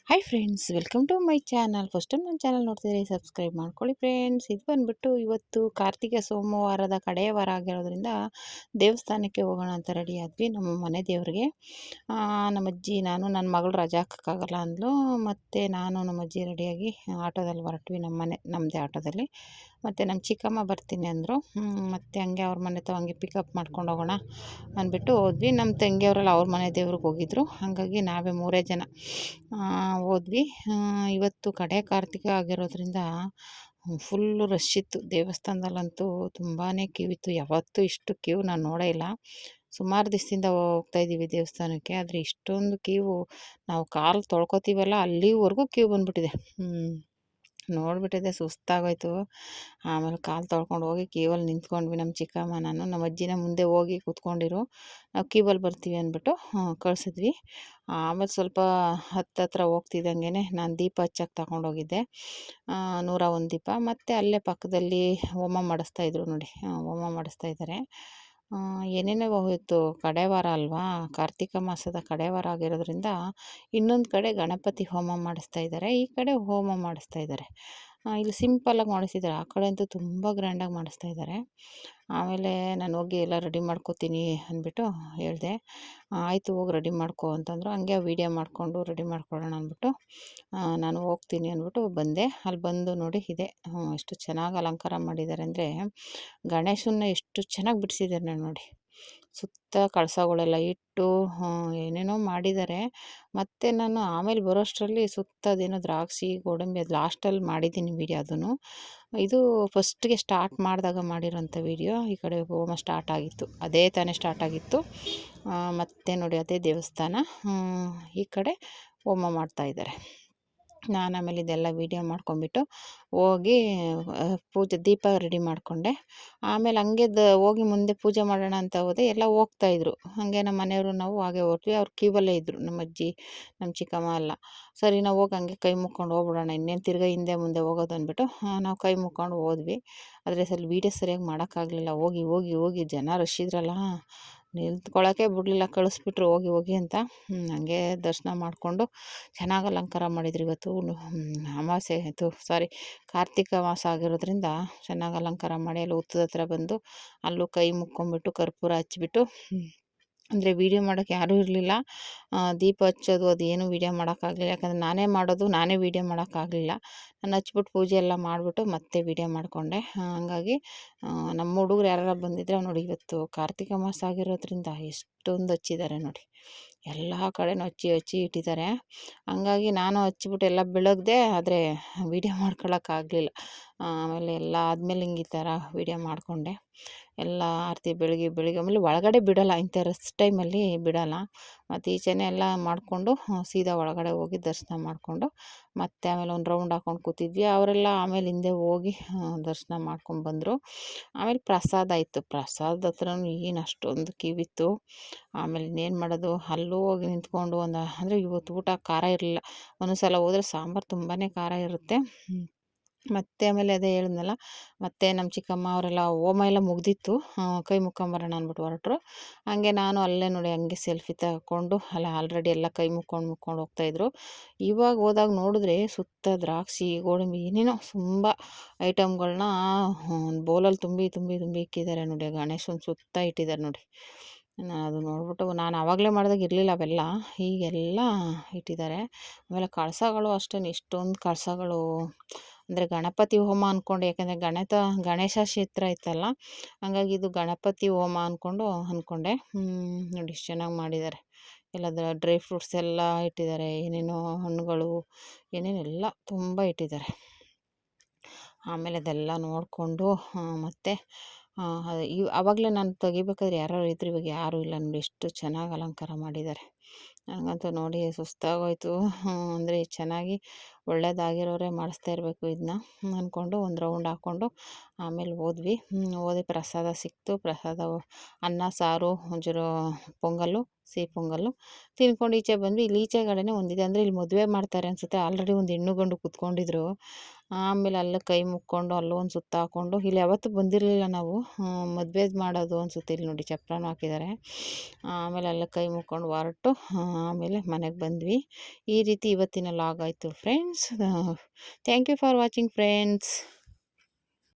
Hi friends, welcome to my channel. First time ನನ್ನ channel ನೋಡ್ತಿದ್ರೆ subscribe ಮಾಡ್ಕೊಳ್ಳಿ friends. ಇದು ಬಂದುಬಿಟ್ಟು ಇವತ್ತು ಕಾರ್ತಿಕ ಸೋಮವಾರದ ಕಡೆಯ ವಾರ ಆಗಿರೋದ್ರಿಂದ ದೇವಸ್ಥಾನಕ್ಕೆ ಹೋಗೋಣ ಅಂತ ರೆಡಿ ಆದ್ವಿ. ನಮ್ಮ ಮನೆ ದೇವ್ರಿಗೆ ನಮ್ಮ ಅಜ್ಜಿ, ನಾನು, ನನ್ನ ಮಗಳು ರಜಾ ಹಾಕೋಕ್ಕಾಗಲ್ಲ ಅಂದ್ಲು. ಮತ್ತು ನಾನು ನಮ್ಮ ಅಜ್ಜಿ ರೆಡಿಯಾಗಿ ಆಟೋದಲ್ಲಿ ಹೊರಟ್ವಿ, ನಮ್ಮದೇ ಆಟೋದಲ್ಲಿ. ಮತ್ತು ನಮ್ಮ ಚಿಕ್ಕಮ್ಮ ಬರ್ತೀನಿ ಅಂದರು. ಮತ್ತು ಹಂಗೆ ಅವ್ರ ಮನೆ ಹಂಗೆ ಪಿಕಪ್ ಮಾಡ್ಕೊಂಡು ಹೋಗೋಣ ಅಂದ್ಬಿಟ್ಟು ಹೋದ್ವಿ. ನಮ್ಮ ತಂಗಿಯವರೆಲ್ಲ ಅವ್ರ ಮನೆ ದೇವ್ರಿಗೆ ಹೋಗಿದ್ರು. ಹಾಗಾಗಿ ನಾವೇ 3 ಜನ ಹೋದ್ವಿ. ಇವತ್ತು ಕಡೆ ಕಾರ್ತಿಕ ಆಗಿರೋದ್ರಿಂದ ಫುಲ್ಲು ರಶ್ ಇತ್ತು. ದೇವಸ್ಥಾನದಲ್ಲಂತೂ ತುಂಬಾ ಕ್ಯೂ ಇತ್ತು. ಯಾವತ್ತೂ ಇಷ್ಟು ಕ್ಯೂ ನಾನು ನೋಡೇ ಇಲ್ಲ. ಸುಮಾರು ದಿವಸದಿಂದ ಹೋಗ್ತಾಯಿದ್ದೀವಿ ದೇವಸ್ಥಾನಕ್ಕೆ, ಆದರೆ ಇಷ್ಟೊಂದು ಕ್ಯೂ ನಾವು ಕಾಲು ತೊಳ್ಕೊತೀವಲ್ಲ ಅಲ್ಲಿವರೆಗೂ ಕ್ಯೂ ಬಂದುಬಿಟ್ಟಿದೆ. ನೋಡಿಬಿಟ್ಟಿದೆ, ಸುಸ್ತಾಗೋಯ್ತು. ಆಮೇಲೆ ಕಾಲು ತೊಳ್ಕೊಂಡು ಹೋಗಿ ಕ್ಯೂವಲ್ಲಿ ನಿಂತ್ಕೊಂಡ್ವಿ. ನಮ್ಮ ಚಿಕ್ಕಮ್ಮ, ನಾನು, ನಮ್ಮ ಅಜ್ಜಿನ ಮುಂದೆ ಹೋಗಿ ಕೂತ್ಕೊಂಡಿರು, ನಾವು ಕ್ಯೂವಲ್ಲಿ ಬರ್ತೀವಿ ಅಂದ್ಬಿಟ್ಟು ಕಳಿಸಿದ್ವಿ. ಆಮೇಲೆ ಸ್ವಲ್ಪ ಹತ್ರ ಹೋಗ್ತಿದ್ದಂಗೆ ನಾನು ದೀಪ ಹಚ್ಚಕ್ಕೆ ತಗೊಂಡೋಗಿದ್ದೆ, 101 ದೀಪ. ಮತ್ತು ಅಲ್ಲೇ ಪಕ್ಕದಲ್ಲಿ ಹೋಮ ಮಾಡಿಸ್ತಾಯಿದ್ರು ನೋಡಿ, ಹೋಮ ಮಾಡಿಸ್ತಾಯಿದ್ದಾರೆ. ಏನೇನೋ ಹೋಯಿತು. ಕಡೆವಾರ ಅಲ್ವಾ, ಕಾರ್ತಿಕ ಮಾಸದ ಕಡೆವಾರ ಆಗಿರೋದ್ರಿಂದ ಇನ್ನೊಂದು ಕಡೆ ಗಣಪತಿ ಹೋಮ ಮಾಡಿಸ್ತಾ ಇದ್ದಾರೆ, ಈ ಕಡೆ ಹೋಮ ಮಾಡಿಸ್ತಾ ಇದ್ದಾರೆ. ಇಲ್ಲಿ ಸಿಂಪಲ್ಲಾಗಿ ಮಾಡಿಸಿದ್ದಾರೆ, ಆ ಕಡೆ ಅಂತೂ ತುಂಬ ಗ್ರ್ಯಾಂಡಾಗಿ ಮಾಡಿಸ್ತಾ ಇದ್ದಾರೆ. ಆಮೇಲೆ ನಾನು ಹೋಗಿ ಎಲ್ಲ ರೆಡಿ ಮಾಡ್ಕೋತೀನಿ ಅಂದ್ಬಿಟ್ಟು ಹೇಳಿದೆ. ಆಯಿತು, ಹೋಗಿ ರೆಡಿ ಮಾಡ್ಕೊ ಅಂತಂದರು. ಹಂಗೆ ವೀಡಿಯೋ ಮಾಡಿಕೊಂಡು ರೆಡಿ ಮಾಡ್ಕೊಳ್ಳೋಣ ಅಂದ್ಬಿಟ್ಟು ನಾನು ಹೋಗ್ತೀನಿ ಅಂದ್ಬಿಟ್ಟು ಬಂದೆ. ಅಲ್ಲಿ ಬಂದು ನೋಡಿ, ಇದೆ ಎಷ್ಟು ಚೆನ್ನಾಗಿ ಅಲಂಕಾರ ಮಾಡಿದ್ದಾರೆ ಅಂದರೆ, ಗಣೇಶನ್ನ ಎಷ್ಟು ಚೆನ್ನಾಗಿ ಬಿಡಿಸಿದ್ದಾರೆ ನೋಡಿ. ಸುತ್ತ ಕಳಸಗಳೆಲ್ಲ ಇಟ್ಟು ಏನೇನೋ ಮಾಡಿದ್ದಾರೆ. ಮತ್ತು ನಾನು ಆಮೇಲೆ ಬರೋಷ್ಟರಲ್ಲಿ ಸುತ್ತ ಅದೇನೋ ದ್ರಾಕ್ಷಿ ಗೋಡಂಬಿ, ಅದು ಲಾಸ್ಟಲ್ಲಿ ಮಾಡಿದ್ದೀನಿ ವೀಡಿಯೋ. ಅದನ್ನು ಇದು ಫಸ್ಟಿಗೆ ಸ್ಟಾರ್ಟ್ ಮಾಡಿದಾಗ ಮಾಡಿರೋಂಥ ವೀಡಿಯೋ. ಈ ಕಡೆ ಹೋಮ ಸ್ಟಾರ್ಟ್ ಆಗಿತ್ತು, ಅದೇ ತಾನೇ ಸ್ಟಾರ್ಟ್ ಆಗಿತ್ತು. ಮತ್ತು ನೋಡಿ, ಅದೇ ದೇವಸ್ಥಾನ, ಈ ಕಡೆ ಹೋಮ ಮಾಡ್ತಾಯಿದ್ದಾರೆ. ನಾನು ಆಮೇಲೆ ಇದೆಲ್ಲ ವೀಡಿಯೋ ಮಾಡ್ಕೊಂಬಿಟ್ಟು ಹೋಗಿ ಪೂಜೆ ದೀಪ ರೆಡಿ ಮಾಡಿಕೊಂಡೆ. ಆಮೇಲೆ ಹಂಗೆ ಹೋಗಿ ಮುಂದೆ ಪೂಜೆ ಮಾಡೋಣ ಅಂತ ಹೋದೆ. ಎಲ್ಲ ಹೋಗ್ತಾಯಿದ್ರು, ಹಾಗೆ ನಮ್ಮ ಮನೆಯವರು ನಾವು ಹಾಗೆ ಹೊರಟ್ವಿ. ಅವ್ರು ಕ್ಯೂವಲ್ಲೇ ಇದ್ದರು, ನಮ್ಮ ಅಜ್ಜಿ, ನಮ್ಮ ಚಿಕ್ಕಮ್ಮ ಎಲ್ಲ. ಸರಿ, ನಾವು ಹೋಗಿ ಹಂಗೆ ಕೈ ಮುಕ್ಕೊಂಡು ಹೋಗ್ಬಿಡೋಣ, ಇನ್ನೇನು ತಿರ್ಗಾ ಹಿಂದೆ ಮುಂದೆ ಹೋಗೋದು ಅಂದ್ಬಿಟ್ಟು ನಾವು ಕೈ ಮುಕ್ಕೊಂಡು ಹೋದ್ವಿ. ಆದರೆ ಸ್ವಲ್ಪ ವೀಡಿಯೋ ಸರಿಯಾಗಿ ಮಾಡೋಕ್ಕಾಗಲಿಲ್ಲ. ಹೋಗಿ ಹೋಗಿ ಹೋಗಿ ಜನ ರಶ್ ಇದ್ರಲ್ಲ, ನಿಂತ್ಕೊಳ್ಳೋಕ್ಕೆ ಬಿಡಲಿಲ್ಲ, ಕಳಿಸ್ಬಿಟ್ರು ಹೋಗಿ ಹೋಗಿ ಅಂತ. ಹಂಗೆ ದರ್ಶನ ಮಾಡಿಕೊಂಡು ಚೆನ್ನಾಗಿ ಅಲಂಕಾರ ಮಾಡಿದ್ರು. ಇವತ್ತು ಅಮಾವಾಸ್ಯೆ ಕಾರ್ತಿಕ ಮಾಸ ಆಗಿರೋದ್ರಿಂದ ಚೆನ್ನಾಗಿ ಅಲಂಕಾರ ಮಾಡಿ ಅಲ್ಲಿ ಹುತ್ತದ ಹತ್ರ ಬಂದು ಅಲ್ಲೂ ಕೈ ಮುಕ್ಕೊಂಬಿಟ್ಟು ಕರ್ಪೂರ ಹಚ್ಬಿಟ್ಟು, ಅಂದರೆ ವೀಡಿಯೋ ಮಾಡೋಕ್ಕೆ ಯಾರೂ ಇರಲಿಲ್ಲ. ದೀಪ ಹಚ್ಚೋದು ಅದು ಏನೂ ವೀಡಿಯೋ ಮಾಡೋಕ್ಕಾಗಲಿಲ್ಲ, ಯಾಕಂದರೆ ನಾನೇ ಮಾಡೋದು, ನಾನೇ ವೀಡಿಯೋ ಮಾಡೋಕ್ಕಾಗಲಿಲ್ಲ. ನಾನು ಹಚ್ಬಿಟ್ಟು ಪೂಜೆ ಎಲ್ಲ ಮಾಡಿಬಿಟ್ಟು ಮತ್ತೆ ವೀಡಿಯೋ ಮಾಡಿಕೊಂಡೆ. ಹಾಗಾಗಿ ನಮ್ಮ ಹುಡುಗರು ಯಾರು ಬಂದಿದ್ರೆ ನೋಡಿ, ಇವತ್ತು ಕಾರ್ತಿಕ ಮಾಸ ಆಗಿರೋದ್ರಿಂದ ಎಷ್ಟೊಂದು ಹಚ್ಚಿದ್ದಾರೆ ನೋಡಿ, ಎಲ್ಲ ಕಡೆನೂ ಹಚ್ಚಿ ಹಚ್ಚಿ ಇಟ್ಟಿದ್ದಾರೆ. ಹಂಗಾಗಿ ನಾನು ಹಚ್ಬಿಟ್ಟು ಎಲ್ಲ ಬೆಳಗ್ದೆ, ಆದರೆ ವೀಡಿಯೋ ಮಾಡ್ಕೊಳ್ಳೋಕ್ಕಾಗಲಿಲ್ಲ. ಆಮೇಲೆ ಎಲ್ಲ ಆದಮೇಲೆ ಹಿಂಗೆ ಈ ಥರ ವೀಡಿಯೋ ಮಾಡಿಕೊಂಡೆ. ಎಲ್ಲ ಆರತಿ ಬೆಳಗ್ಗೆ ಆಮೇಲೆ ಒಳಗಡೆ ಬಿಡೋಲ್ಲ, ಇಂಥ ರಶ್ ಟೈಮಲ್ಲಿ ಬಿಡೋಲ್ಲ. ಮತ್ತು ಈಚೆನೇ ಎಲ್ಲ ಮಾಡಿಕೊಂಡು ಸೀದಾ ಒಳಗಡೆ ಹೋಗಿ ದರ್ಶನ ಮಾಡಿಕೊಂಡು ಮತ್ತೆ ಆಮೇಲೆ ಒಂದು ರೌಂಡ್ ಹಾಕ್ಕೊಂಡು ಕೂತಿದ್ವಿ. ಅವರೆಲ್ಲ ಆಮೇಲೆ ಹಿಂದೆ ಹೋಗಿ ದರ್ಶನ ಮಾಡ್ಕೊಂಡ್ಬಂದರು. ಆಮೇಲೆ ಪ್ರಸಾದ ಇತ್ತು, ಪ್ರಸಾದ ಹತ್ರನೂ ಏನು ಅಷ್ಟೊಂದು ಕ್ಯೂ ಇತ್ತು. ಆಮೇಲೆ ಇನ್ನೇನು ಮಾಡೋದು, ಅಲ್ಲೂ ಹೋಗಿ ನಿಂತ್ಕೊಂಡು ಅಂದರೆ ಇವತ್ತು ಊಟ ಖಾರ ಇರಲಿಲ್ಲ. ಒಂದೊಂದು ಸಲ ಹೋದರೆ ಸಾಂಬಾರು ತುಂಬಾ ಖಾರ ಇರುತ್ತೆ. ಮತ್ತು ಆಮೇಲೆ ಅದೇ ಹೇಳಿದ್ನಲ್ಲ, ಮತ್ತು ನಮ್ಮ ಚಿಕ್ಕಮ್ಮ ಅವರೆಲ್ಲ ಹೋಮ ಎಲ್ಲ ಮುಗಿದಿತ್ತು, ಕೈ ಮುಕ್ಕೊಂಬರೋಣ ಅಂದ್ಬಿಟ್ಟು ಹೊರಟರು. ಹಾಗೆ ನಾನು ಅಲ್ಲೇ ನೋಡಿ ಹಂಗೆ ಸೆಲ್ಫಿ ತಗೊಂಡು ಆಲ್ರೆಡಿ ಎಲ್ಲ ಕೈ ಮುಕ್ಕೊಂಡು ಹೋಗ್ತಾಯಿದ್ರು. ಇವಾಗ ಹೋದಾಗ ನೋಡಿದ್ರೆ ಸುತ್ತ ದ್ರಾಕ್ಷಿ ಗೋಡಂಬಿ ಏನೇನೋ ತುಂಬ ಐಟಮ್ಗಳನ್ನ ಬೌಲಲ್ಲಿ ತುಂಬಿ ತುಂಬಿ ತುಂಬಿ ಇಕ್ಕಿದ್ದಾರೆ ನೋಡಿ. ಗಣೇಶನ ಸುತ್ತ ಇಟ್ಟಿದ್ದಾರೆ ನೋಡಿ. ಅದು ನೋಡ್ಬಿಟ್ಟು ನಾನು ಆವಾಗಲೇ ಮಾಡಿದಾಗ ಇರಲಿಲ್ಲ ಅವೆಲ್ಲ, ಹೀಗೆಲ್ಲ ಇಟ್ಟಿದ್ದಾರೆ. ಆಮೇಲೆ ಕಳಸಗಳು ಅಷ್ಟೇ, ಎಷ್ಟೊಂದು ಕಳಸಗಳು. ಅಂದರೆ ಗಣಪತಿ ಹೋಮ ಅಂದ್ಕೊಂಡು, ಯಾಕೆಂದರೆ ಗಣೇಶ ಕ್ಷೇತ್ರ ಇತ್ತಲ್ಲ, ಹಾಗಾಗಿ ಇದು ಗಣಪತಿ ಹೋಮ ಅಂದ್ಕೊಂಡೆ. ನೋಡಿ ಎಷ್ಟು ಚೆನ್ನಾಗಿ ಮಾಡಿದ್ದಾರೆ. ಎಲ್ಲ ಡ್ರೈ ಫ್ರೂಟ್ಸ್ ಎಲ್ಲ ಇಟ್ಟಿದ್ದಾರೆ, ಏನೇನೋ ಹಣ್ಣುಗಳು ಏನೇನೆಲ್ಲ ತುಂಬ ಇಟ್ಟಿದ್ದಾರೆ. ಆಮೇಲೆ ಅದೆಲ್ಲ ನೋಡಿಕೊಂಡು ಮತ್ತು ಆವಾಗಲೇ ನಾನು ತೆಗಿಬೇಕಾದ್ರೆ ಯಾರು ಇದ್ರು, ಇವಾಗ ಯಾರೂ ಇಲ್ಲ ನೋಡಿ. ಎಷ್ಟು ಚೆನ್ನಾಗಿ ಅಲಂಕಾರ ಮಾಡಿದ್ದಾರೆ. ನನಗಂತೂ ನೋಡಿ ಸುಸ್ತಾಗೋಯ್ತು. ಅಂದರೆ ಚೆನ್ನಾಗಿ ಒಳ್ಳೇದಾಗಿರೋರೇ ಮಾಡಿಸ್ತಾ ಇರಬೇಕು ಇದನ್ನ ಅಂದ್ಕೊಂಡು ಒಂದು ರೌಂಡ್ ಹಾಕ್ಕೊಂಡು ಆಮೇಲೆ ಹೋದ್ವಿ. ಹೋಗಿ ಪ್ರಸಾದ ಸಿಕ್ತು. ಪ್ರಸಾದ ಅನ್ನ ಸಾರು ಒಂಚೂರು ಪೊಂಗಲ್ಲು, ಸಿಹಿ ಪೊಂಗಲ್ಲು ತಿನ್ಕೊಂಡು ಈಚೆ ಬಂದ್ವಿ. ಇಲ್ಲಿ ಈಚೆಗಡೆನೇ ಒಂದಿದೆ, ಅಂದರೆ ಇಲ್ಲಿ ಮದುವೆ ಮಾಡ್ತಾರೆ ಅನಿಸುತ್ತೆ. ಆಲ್ರೆಡಿ ಒಂದು ಹೆಣ್ಣು ಗಂಡು ಕೂತ್ಕೊಂಡಿದ್ರು. ಆಮೇಲೆ ಅಲ್ಲೇ ಕೈ ಮುಕ್ಕೊಂಡು ಅಲ್ಲೂ ಒಂದು ಸುತ್ತ ಹಾಕ್ಕೊಂಡು, ಇಲ್ಲಿ ಯಾವತ್ತೂ ಬಂದಿರಲಿಲ್ಲ ನಾವು, ಮದುವೆದು ಮಾಡೋದು ಅನಿಸುತ್ತೆ. ಇಲ್ಲಿ ನೋಡಿ ಚಪ್ರನೂ ಹಾಕಿದ್ದಾರೆ. ಆಮೇಲೆ ಅಲ್ಲೇ ಕೈ ಮುಕ್ಕೊಂಡು ಹೊರಟು ಆಮೇಲೆ ಮನೆಗೆ ಬಂದ್ವಿ. ಈ ರೀತಿ ಇವತ್ತಿನ ಲಾಗ್ ಆಯಿತು friends. Thank you for watching friends.